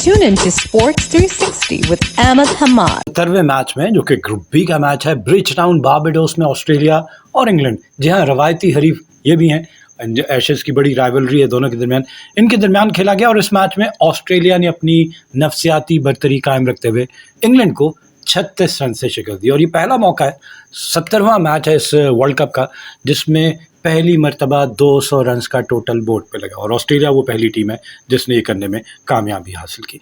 Tune into Sports 360 with Ahmed Hamad. 70वें match में जो कि ग्रुप बी का मैच है ब्रिजटाउन बारबाडोस में ऑस्ट्रेलिया और इंग्लैंड, जी हाँ रवायती हरीफ ये भी हैं। एशेज की बड़ी राइवलरी है दोनों के दरमियान, इनके दरमियान खेला गया और इस मैच में ऑस्ट्रेलिया ने अपनी नफसियाती बरतरी कायम रखते हुए इंग्लैंड को 36 रन से शिकस्त दी। और ये पहला मौका है, 70वां मैच है इस वर्ल्ड कप का जिसमें पहली मर्तबा 200 रन का टोटल बोर्ड पे लगा और ऑस्ट्रेलिया वो पहली टीम है जिसने ये करने में कामयाबी हासिल की।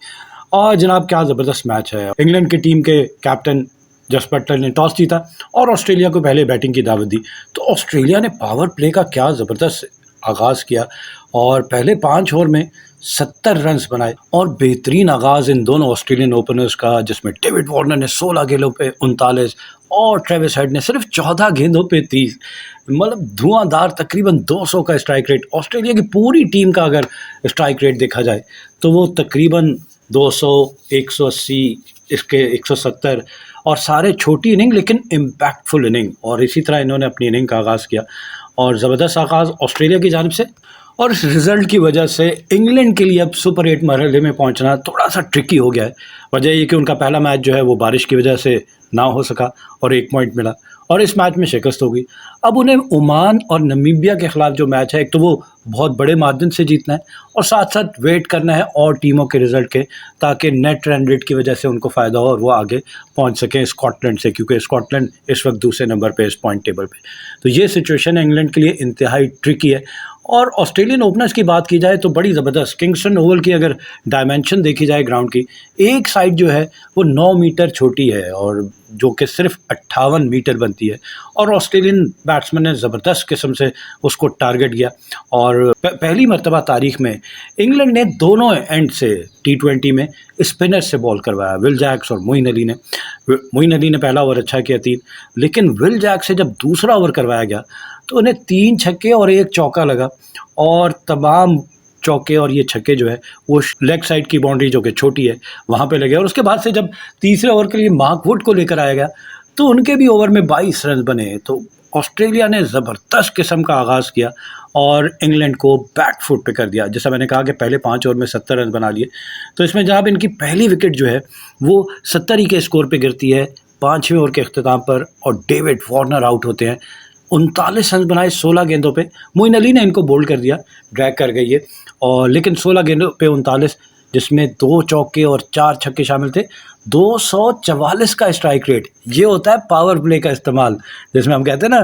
और जनाब क्या ज़बरदस्त मैच है। इंग्लैंड की टीम के कैप्टन जस बटलर ने टॉस जीता और ऑस्ट्रेलिया को पहले बैटिंग की दावत दी। तो ऑस्ट्रेलिया ने पावर प्ले का क्या ज़बरदस्त आगाज़ किया और पहले 5 ओवर में 70 रन्स बनाए और बेहतरीन आगाज़ इन दोनों ऑस्ट्रेलियन ओपनर्स का, जिसमें डेविड वार्नर ने 16 गेंदों पे 39 और ट्रेविस हेड ने सिर्फ 14 गेंदों पे 30, मतलब धुआंधार तकरीबन 200 का स्ट्राइक रेट। ऑस्ट्रेलिया की पूरी टीम का अगर स्ट्राइक रेट देखा जाए तो वो तकरीबन 200, 180, इसके 170 और सारे छोटी इनिंग लेकिन इम्पैक्टफुल इनिंग। और इसी तरह इन्होंने अपनी इनिंग का आगाज़ किया और ज़बरदस्त आगाज़ ऑस्ट्रेलिया की जानिब से। और इस रिज़ल्ट की वजह से इंग्लैंड के लिए अब सुपर 8 मरहले में पहुंचना थोड़ा सा ट्रिकी हो गया है। वजह ये कि उनका पहला मैच जो है वो बारिश की वजह से ना हो सका और 1 पॉइंट मिला और इस मैच में शिकस्त हो गई। अब उन्हें ओमान और नमीबिया के ख़िलाफ़ जो मैच है, एक तो वो बहुत बड़े मार्जिन से जीतना है और साथ साथ वेट करना है और टीमों के रिज़ल्ट के, ताकि नेट रन रेट की वजह से उनको फ़ायदा हो और वो आगे पहुंच सकें स्कॉटलैंड से, क्योंकि स्कॉटलैंड इस वक्त दूसरे नंबर पे इस पॉइंट टेबल पे। तो ये सिचुएशन है इंग्लैंड के लिए इंतहाई ट्रिकी है। और ऑस्ट्रेलियन ओपनर्स की बात की जाए तो बड़ी ज़बरदस्त किंगस्टन ओवल की अगर डायमेंशन देखी जाए ग्राउंड की, एक साइड जो है वो 9 मीटर छोटी है और जो कि सिर्फ 58 मीटर बनती है और ऑस्ट्रेलियन बैट्समैन ने ज़बरदस्त किस्म से उसको टारगेट किया। और पहली मर्तबा तारीख में इंग्लैंड ने दोनों एंड से T20 में स्पिनर से बॉल करवाया, विल जैक्स और मोइन अली ने। मोइन अली ने पहला ओवर अच्छा किया 3, लेकिन विल जैक्स से जब दूसरा ओवर करवाया गया तो उन्हें 3 छक्के और 1 चौका लगा और तमाम चौके और ये छक्के जो है वो लेग साइड की बाउंड्री जो कि छोटी है वहाँ पे लगे। और उसके बाद से जब तीसरे ओवर के लिए मार्क वुड को लेकर आया गया तो उनके भी ओवर में 22 रन बने। तो ऑस्ट्रेलिया ने ज़बरदस्त किस्म का आगाज़ किया और इंग्लैंड को बैक फुट पे कर दिया। जैसा मैंने कहा कि पहले 5 ओवर में 70 रन बना लिए, तो इसमें जनाब इनकी पहली विकेट जो है वो 70 के स्कोर पे गिरती है 5वें ओवर के अख्ताम पर और डेविड वार्नर आउट होते हैं। 39 रन बनाए 16 गेंदों पे। मोइन अली ने इनको बोल्ड कर दिया, ड्रैग कर गई है और लेकिन 16 गेंदों पे 39, जिसमें 2 चौके और 4 छक्के शामिल थे। 244 का स्ट्राइक रेट, ये होता है पावर प्ले का इस्तेमाल, जिसमें हम कहते हैं ना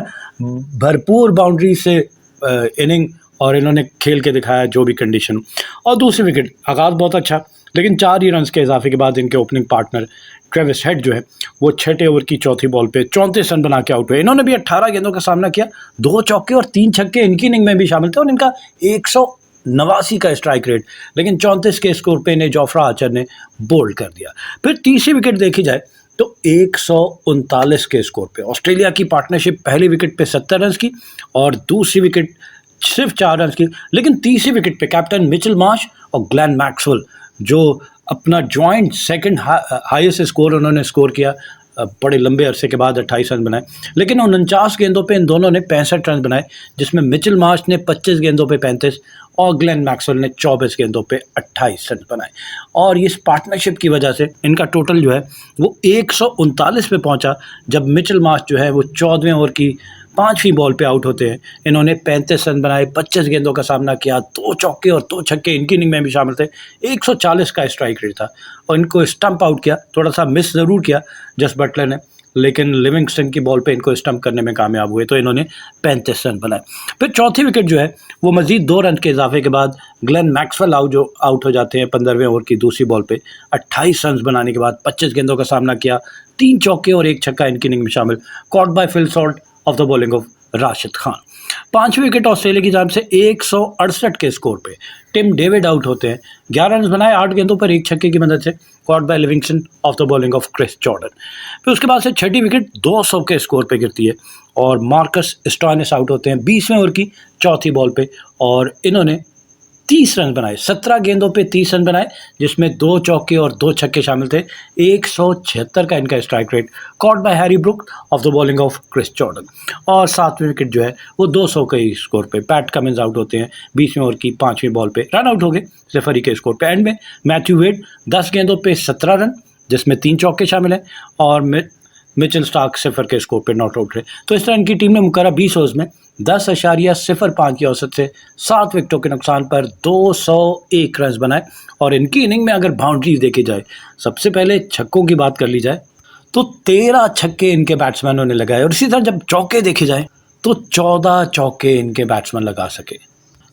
भरपूर बाउंड्री से इनिंग, और इन्होंने खेल के दिखाया जो भी कंडीशन। और दूसरी विकेट आगाज़ बहुत अच्छा, लेकिन 4 ही रन के इजाफे के बाद इनके ओपनिंग पार्टनर ट्रेविस हेड जो है वो 6ठे ओवर की चौथी बॉल पे 34 रन बना के आउट हुए। इन्होंने भी 18 गेंदों का सामना किया, 2 चौके और 3 छक्के इनकी इनिंग में भी शामिल थे और इनका 189 का स्ट्राइक रेट, लेकिन 34 के स्कोर पे इन्हें जोफ्रा आर्चर ने बोल्ड कर दिया। फिर तीसरी विकेट देखी जाए तो 139 के स्कोर पे ऑस्ट्रेलिया की पार्टनरशिप पहली विकेट पे 70 रन की और दूसरी विकेट सिर्फ 4 रन की, लेकिन तीसरी विकेट पे कैप्टन मिचेल मार्श और ग्लेन मैक्सवेल जो अपना जॉइंट सेकंड हाईएस्ट स्कोर उन्होंने स्कोर किया बड़े लंबे अरसे के बाद 28 रन बनाए, लेकिन 49 गेंदों पे इन दोनों ने 65 रन बनाए, जिसमें मिचेल मार्श ने 25 गेंदों पे 35 और ग्लेन मैक्सवेल ने 24 गेंदों पे 28 रन बनाए। और इस पार्टनरशिप की वजह से इनका टोटल जो है वो 139 पे पहुंचा, जब मिचेल मार्श जो है वो 14वें ओवर की 5वीं बॉल पे आउट होते हैं। इन्होंने 35 रन बनाए, 25 गेंदों का सामना किया, 2 चौके और 2 छक्के इनकी इनिंग में भी शामिल थे। 140 का स्ट्राइक रेट था और इनको स्टंप आउट किया, थोड़ा सा मिस ज़रूर किया जस बटलर ने, लेकिन लिविंगस्टन की बॉल पे इनको स्टंप करने में कामयाब हुए, तो इन्होंने 35 रन बनाए। फिर चौथी विकेट जो है वो मज़ीद 2 रन के इजाफे के बाद ग्लेन मैक्सवेल आउट हो जाते हैं 15वें ओवर की दूसरी बॉल पे 28 रन बनाने के बाद। 25 गेंदों का सामना किया, 3 चौके और 1 छक्का इनकी इनिंग में शामिल। Caught by Phil Salt off the bowling of Rashid Khan. 5वीं विकेट ऑस्ट्रेलिया की जानिब से 168 के स्कोर पे टिम डेविड आउट होते हैं। 11 रन बनाए 8 गेंदों पर 1 छक्के की मदद से। Caught by Livingstone off the bowling of Chris Jordan. फिर उसके बाद से 6ठी विकेट 200 के स्कोर पे गिरती है और मार्कस स्टोइनिस आउट होते हैं 20वें ओवर की चौथी बॉल पे और इन्होंने 30 रन बनाए, 17 गेंदों पे 30 रन बनाए, जिसमें 2 चौके और 2 छक्के शामिल थे। 176 का इनका strike rate, caught by Harry Brook off the bowling of Chris Jordan. और 7वें विकेट जो है वो 200 के स्कोर पे पैट कमिंस आउट होते हैं 20वें ओवर की 5वीं बॉल पे, रन आउट हो गए 0 के स्कोर पे। एंड में मैथ्यू वेड 10 गेंदों पे 17 रन, जिसमें 3 चौके शामिल हैं, और मिचेल स्टार्क 0 के स्कोर पे नॉट आउट रहे। तो इस तरह इनकी टीम ने मुकर्रर 20 ओवर्स में 10.05 की औसत से 7 विकेटों के नुकसान पर 201 रन बनाए। और इनकी इनिंग में अगर बाउंड्रीज देखी जाए, सबसे पहले छक्कों की बात कर ली जाए तो 13 छक्के इनके बैट्समैनों ने लगाए, और इसी तरह जब चौके देखे जाए तो 14 चौके इनके बैट्समैन लगा सके।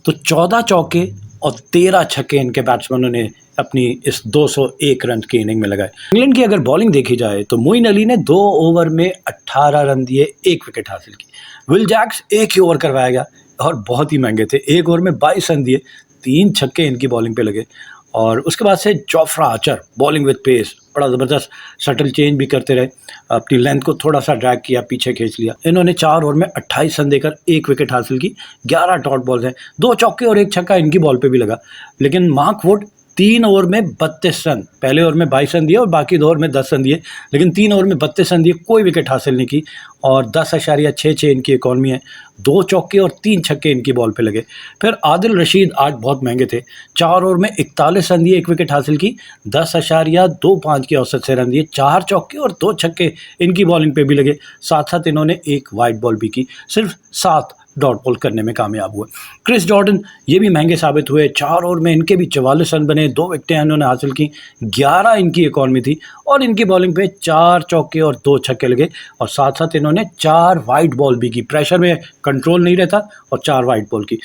तो 14 चौके और 13 छक्के इनके बैट्समैनों ने अपनी इस 201 रन की इनिंग में लगाए। इंग्लैंड की अगर बॉलिंग देखी जाए तो मोइन अली ने 2 ओवर में 18 रन दिए, 1 विकेट हासिल की। विल जैक्स 1 ही ओवर करवाया गया और बहुत ही महंगे थे, 1 ओवर में 22 रन दिए, 3 छक्के इनकी बॉलिंग पे लगे। और उसके बाद से Jofra Archer bowling with pace, बड़ा ज़बरदस्त शटल चेंज भी करते रहे, अपनी लेंथ को थोड़ा सा ड्रैग किया, पीछे खींच लिया। इन्होंने 4 ओवर में 28 रन देकर 1 विकेट हासिल की। 11 डॉट बॉल्स हैं, 2 चौके और 1 छक्का इनकी बॉल पे भी लगा। लेकिन मार्क वुड 3 ओवर में 32 रन, पहले ओवर में 22 रन दिए और बाकी 2 ओवर में 10 रन दिए, लेकिन 3 ओवर में 32 रन दिए, कोई विकेट हासिल नहीं की। और 10.66 इनकी इकॉनमी है, 2 चौके और 3 छक्के इनकी बॉल पे लगे। फिर आदिल रशीद आज बहुत महंगे थे, 4 ओवर में 41 रन दिए, 1 विकेट हासिल की, 10.25 की औसत से रन दिए, 4 चौके और 2 छक्के इनकी बॉलिंग पे भी लगे। साथ साथ इन्होंने 1 वाइड बॉल भी की, सिर्फ 7 डॉट बॉल करने में कामयाब हुए। क्रिस जॉर्डन ये भी महंगे साबित हुए, 4 ओवर में इनके भी 44 रन बने, 2 विकेटें इन्होंने हासिल की, 11 इनकी इकॉनमी थी, और इनकी बॉलिंग पे 4 चौके और 2 छक्के लगे। और साथ साथ इन्होंने 4 वाइड बॉल भी की, प्रेशर में कंट्रोल नहीं रहता, और 4 वाइड बॉल की।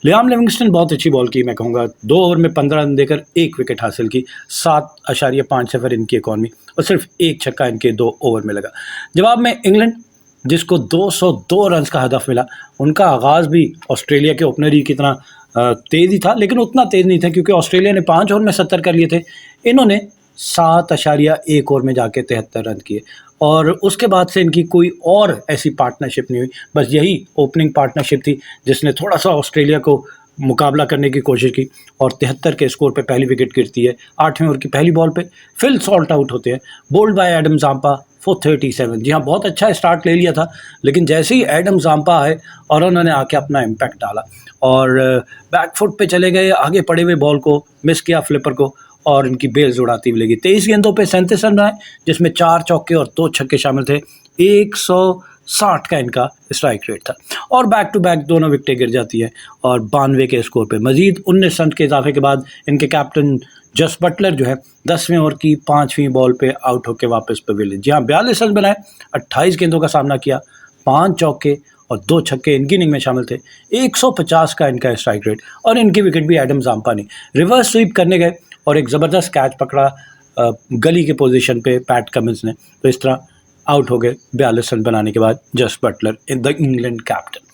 लियाम लिविंगस्टन बहुत अच्छी बॉल की, मैं कहूँगा 2 ओवर में 15 रन देकर 1 विकेट हासिल की, 7.50 इनकी इकॉनमी, और सिर्फ 1 छक्का इनके 2 ओवर में लगा। जवाब में इंग्लैंड, जिसको 202 रन का हदफ मिला, उनका आगाज़ भी ऑस्ट्रेलिया के ओपनर ही की तरह तेज़ ही था, लेकिन उतना तेज़ नहीं था, क्योंकि ऑस्ट्रेलिया ने 5 ओवर में 70 कर लिए थे, इन्होंने 7.1 ओवर में जाके 73 रन किए। और उसके बाद से इनकी कोई और ऐसी पार्टनरशिप नहीं हुई, बस यही ओपनिंग पार्टनरशिप थी जिसने थोड़ा सा ऑस्ट्रेलिया को मुकाबला करने की कोशिश की, और 73 के स्कोर पे पहली विकेट गिरती है। 8वें ओवर की पहली बॉल पे फिल सॉल्ट आउट होते हैं, bowled by Adam Zampa for 37। जी हाँ, बहुत अच्छा स्टार्ट ले लिया था, लेकिन जैसे ही एडम जाम्पा आए और उन्होंने आके अपना इम्पैक्ट डाला और बैक फुट पे चले गए, आगे पड़े हुए बॉल को मिस किया, फ्लिपर को, और इनकी बेल्स उड़ाती हुई लगी। 23 गेंदों पे 37 रन बनाए, जिसमें 4 चौके और 2 छक्के शामिल थे। 160 का इनका स्ट्राइक रेट था, और बैक टू बैक दोनों विकेटें गिर जाती हैं, और 92 के स्कोर पे मजीद 19 रन के इजाफे के बाद इनके कैप्टन जस बटलर जो है 10वें ओवर की 5वीं बॉल पे आउट होकर वापस पवेलियन। जी हाँ, 42 रन बनाए, 28 गेंदों का सामना किया, 5 चौके और 2 छक्के इनकी इनिंग में शामिल थे। 150 का इनका स्ट्राइक रेट, और इनकी विकेट भी एडम जाम्पा ने रिवर्स स्वीप करने गए और एक ज़बरदस्त कैच पकड़ा गली के पोजीशन पे पैट कमिंस ने, तो इस तरह आउट हो गए 42 रन बनाने के बाद Jos Buttler in the England captain.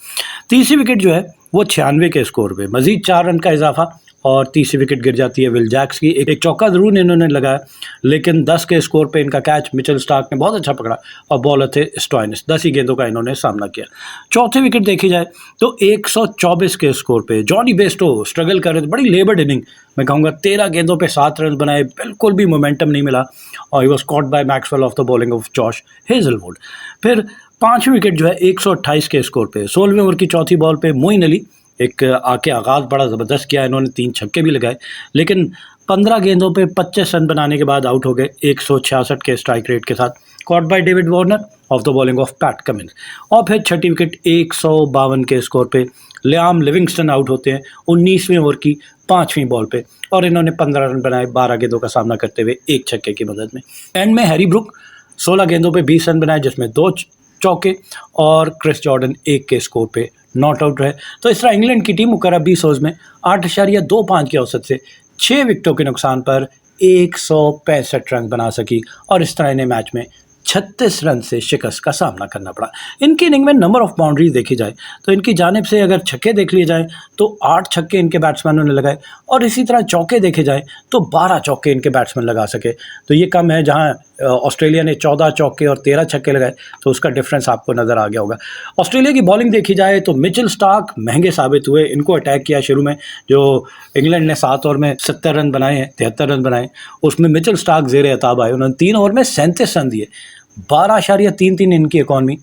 तीसरी विकेट जो है वो 96 के स्कोर पे मजीद 4 रन का इजाफा, और तीसरी विकेट गिर जाती है विल जैक्स की। एक चौका जरूर इन्होंने लगाया, लेकिन 10 के स्कोर पे इनका कैच मिचेल स्टार्क ने बहुत अच्छा पकड़ा, और बॉलर थे स्टॉइनिस। 10 ही गेंदों का इन्होंने सामना किया। चौथी विकेट देखी जाए तो 124 के स्कोर पे जॉनी बेस्टो स्ट्रगल कर रहे थे, बड़ी लेबर्ड इनिंग, मैं कहूँगा 13 गेंदों पे 7 रन बनाए, बिल्कुल भी मोमेंटम नहीं मिला, और he was caught by Maxwell of the bowling of Josh Hazlewood. फिर 5वीं विकेट जो है 128 के स्कोर पे 16वें ओवर की चौथी बॉल पे मोइन अली एक आके आगाज़ बड़ा ज़बरदस्त किया, इन्होंने 3 छक्के भी लगाए, लेकिन 15 गेंदों पे 25 रन बनाने के बाद आउट हो गए 166 के स्ट्राइक रेट के साथ, caught by David Warner of the bowling of PAT Cummins. और फिर छठी विकेट 152 के स्कोर पे लियाम लिविंगस्टन आउट होते हैं 19वें ओवर की 5वीं बॉल पे, और इन्होंने 15 रन बनाए 12 गेंदों का सामना करते हुए 1 छक्के की मदद में। एंड में हैरी ब्रुक 16 गेंदों पे 20 रन बनाए, जिसमें 2 चौके, और क्रिस जॉर्डन 1 के स्कोर पे नॉट आउट रहे। तो इस तरह इंग्लैंड की टीम मुकर्रर 20 ओवर्स में 8.25 की औसत से 6 विकेटों के नुकसान पर 165 रन बना सकी, और इस तरह इन्हें मैच में 36 रन से शिकस्त का सामना करना पड़ा। इनकी इनिंग में नंबर ऑफ बाउंड्रीज देखी जाए तो इनकी जानिब से अगर छक्के देख लिए जाए तो 8 छक्के इनके बैट्समैनों ने लगाए और इसी तरह चौके देखे जाए तो 12 चौके इनके बैट्समैन लगा सके। तो ये कम है, जहां ऑस्ट्रेलिया ने 14 चौके और 13 छक्के लगाए तो उसका डिफरेंस आपको नज़र आ गया होगा। ऑस्ट्रेलिया की बॉलिंग देखी जाए तो मिचेल स्टार्क महंगे साबित हुए। इनको अटैक किया शुरू में, जो इंग्लैंड ने 7 ओवर में 70 रन बनाए हैं, 73 रन बनाए, उसमें मिचेल स्टार्क ज़ेर अताब आए। उन्होंने 3 ओवर में 37 रन दिए, 12.33 इनकी इकॉनमी,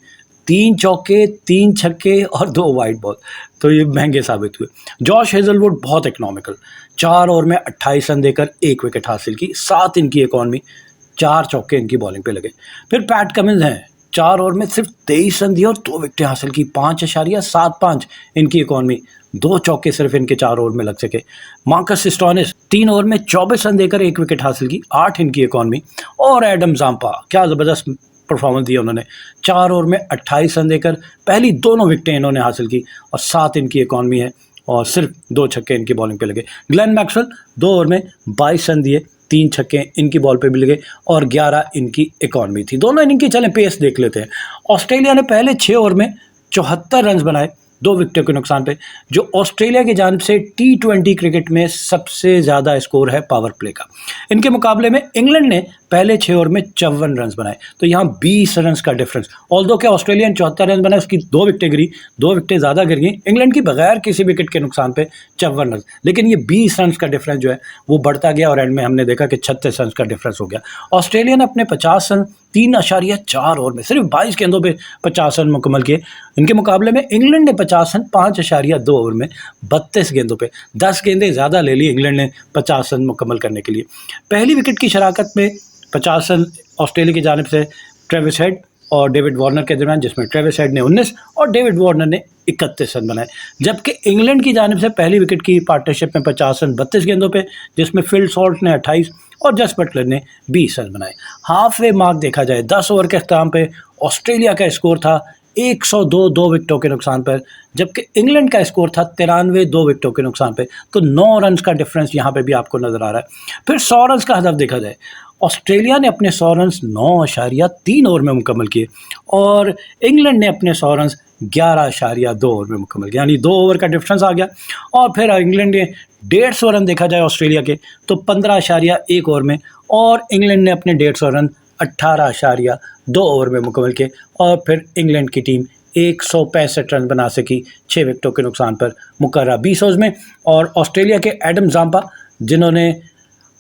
3 चौके, 3 छक्के और 2 वाइड बॉल। तो ये महंगे साबित हुए। जॉश हेजलवुड बहुत इकनॉमिकल, 4 ओवर में 28 रन देकर 1 विकेट हासिल की, 7 इनकी इकॉनमी, 4 चौके इनकी बॉलिंग पे लगे। फिर पैट कमिंस हैं, 4 ओवर में सिर्फ 23 रन दिए और 2 विकेटें हासिल की, 5.75 इनकी इकॉनमी, 2 चौके सिर्फ इनके 4 ओवर में लग सके। मार्कस स्टोइनिस 3 ओवर में 24 रन देकर 1 विकेट हासिल की, 8 इनकी इकॉनमी। और एडम जाम्पा, क्या ज़बरदस्त परफॉर्मेंस दिया उन्होंने, 4 ओवर में 28 रन देकर पहली दोनों विकेटें इन्होंने हासिल की और 7 इनकी इकॉनमी है और सिर्फ 2 छक्के इनकी बॉलिंग पे लगे। ग्लेन मैक्सवेल 2 ओवर में 22 रन दिए, 3 छक्के इनकी बॉल पे भी लगे और 11 इनकी इकॉनमी थी। दोनों इनिंग की चलें पेस देख लेते हैं। ऑस्ट्रेलिया ने पहले 6 ओवर में 74 रन बनाए, 2 विकेटों के नुकसान पे, जो ऑस्ट्रेलिया की जानिब से T20 क्रिकेट में सबसे ज़्यादा स्कोर है पावर प्ले का। इनके मुकाबले में इंग्लैंड ने पहले 6 ओवर में 54 रन बनाए, तो यहाँ 20 रन का डिफरेंस। ऑल्दो के ऑस्ट्रेलिया ने 74 रन बनाए, उसकी 2 विकेटें गिरी, 2 विकेटें ज़्यादा गिर गई इंग्लैंड की बगैर किसी विकेट के नुकसान पे 54 रन, लेकिन ये 20 रन का डिफरेंस जो है वो बढ़ता गया और एंड में हमने देखा कि 36 रन का डिफरेंस हो गया। ऑस्ट्रेलिया ने अपने 50 रन 3.4 ओवर में सिर्फ 22 गेंदों पे 50 रन मुकम्मल किए। इनके मुकाबले में इंग्लैंड ने 50 रन 5.2 ओवर में 32 गेंदों पे 10 गेंदें ज़्यादा ले ली इंग्लैंड ने 50 रन मुकम्मल करने के लिए। पहली विकेट की शराकत में 50 रन ऑस्ट्रेलिया की जानिब से ट्रेविस हेड और डेविड वार्नर के दरमियान, जिसमें ट्रेविस हेड ने 19 और डेविड वार्नर ने 31 रन बनाए। जबकि इंग्लैंड की जानिब से पहली विकेट की पार्टनरशिप में 50 रन 32 गेंदों पे, जिसमें फिल सॉल्ट ने 28 और जस बटलर ने 20 रन बनाए। हाफ वे मार्क देखा जाए, 10 ओवर के अख्ताम पे ऑस्ट्रेलिया का स्कोर था 102 2 विकेटों के नुकसान पर, जबकि इंग्लैंड का स्कोर था 93 2 विकेटों के नुकसान पे। तो 9 रन का डिफरेंस यहाँ पे भी आपको नज़र आ रहा है। फिर 100 रन का हदफ देखा जाए, ऑस्ट्रेलिया ने अपने 100 रन 9.3 ओवर में मुकम्मल किए और इंग्लैंड ने अपने 100 रन 11.2 ओवर में मुकम्मल किया, यानी 2 ओवर का डिफरेंस आ गया। और फिर इंग्लैंड ने 150 रन देखा जाए ऑस्ट्रेलिया के तो 15.1 ओवर में, और इंग्लैंड ने अपने 150 रन 18.2 ओवर में मुकम्मल किए और फिर इंग्लैंड की टीम 165 रन बना सकी 6 विकेटों के नुकसान पर मुकर्रर 20 ओवर्स में। और ऑस्ट्रेलिया के एडम जाम्पा, जिन्होंने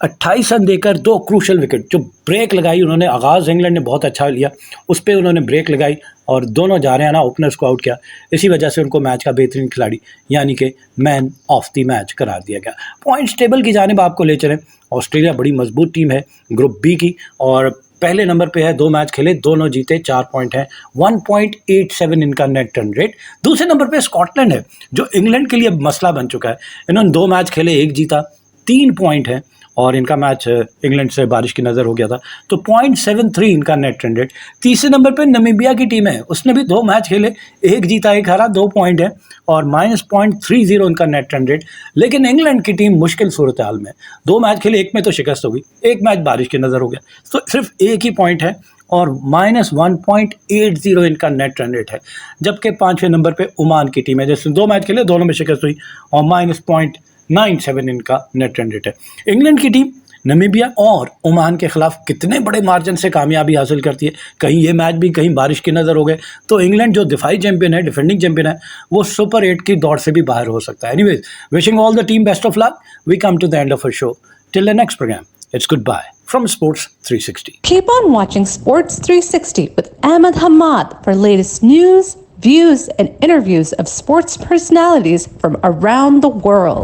28 रन देकर 2 क्रूशल विकेट जो ब्रेक लगाई, उन्होंने आगाज़ इंग्लैंड ने बहुत अच्छा लिया, उस पर उन्होंने ब्रेक लगाई और दोनों जा रहे हैं ना ओपनर्स को आउट किया। इसी वजह से उनको मैच का बेहतरीन खिलाड़ी यानी कि मैन ऑफ द मैच करार दिया गया। पॉइंट्स टेबल की जानिब आपको ले चलें, ऑस्ट्रेलिया बड़ी मजबूत टीम है ग्रुप बी की और पहले नंबर पे है, 2 मैच खेले, दोनों जीते, 4 पॉइंट है, 1.87 इनका नेट रन रेट। दूसरे नंबर पे स्कॉटलैंड है जो इंग्लैंड के लिए मसला बन चुका है। इन्होंने 2 मैच खेले, 1 जीता, 3 पॉइंट है और इनका मैच इंग्लैंड से बारिश की नज़र हो गया था, तो 0.73 इनका नेट रन रेट। तीसरे नंबर पे नामीबिया की टीम है, उसने भी 2 मैच खेले, 1 जीता 1 हारा, 2 पॉइंट है और -0.30 इनका नेट रन रेट। लेकिन इंग्लैंड की टीम मुश्किल सूरत हाल में, 2 मैच खेले, 1 में तो शिकस्त हो गई, 1 मैच बारिश की नज़र हो गया, तो सिर्फ 1 ही पॉइंट है और -1.80 इनका नेट रन रेट है। जबकि 5वें नंबर पे ओमान की टीम है, जैसे 2 मैच खेले, दोनों में शिकस्त हुई और -0.97 इनका नेट रन रेट है। इंग्लैंड की टीम नामीबिया और ओमान के खिलाफ कितने बड़े मार्जिन से कामयाबी हासिल करती है, कहीं ये मैच भी कहीं बारिश की नज़र हो गए तो इंग्लैंड जो दिफाई चैंपियन है, डिफेंडिंग चैंपियन है, वो सुपर 8 की दौड़ से भी बाहर हो सकता है। Anyways, wishing all the team best of luck. We come to the end of a show. Till the next programme, it's goodbye from Sports 360. Keep on watching Sports 360 with Ahmed Hamad for latest news, views, and interviews of sports personalities from around the world.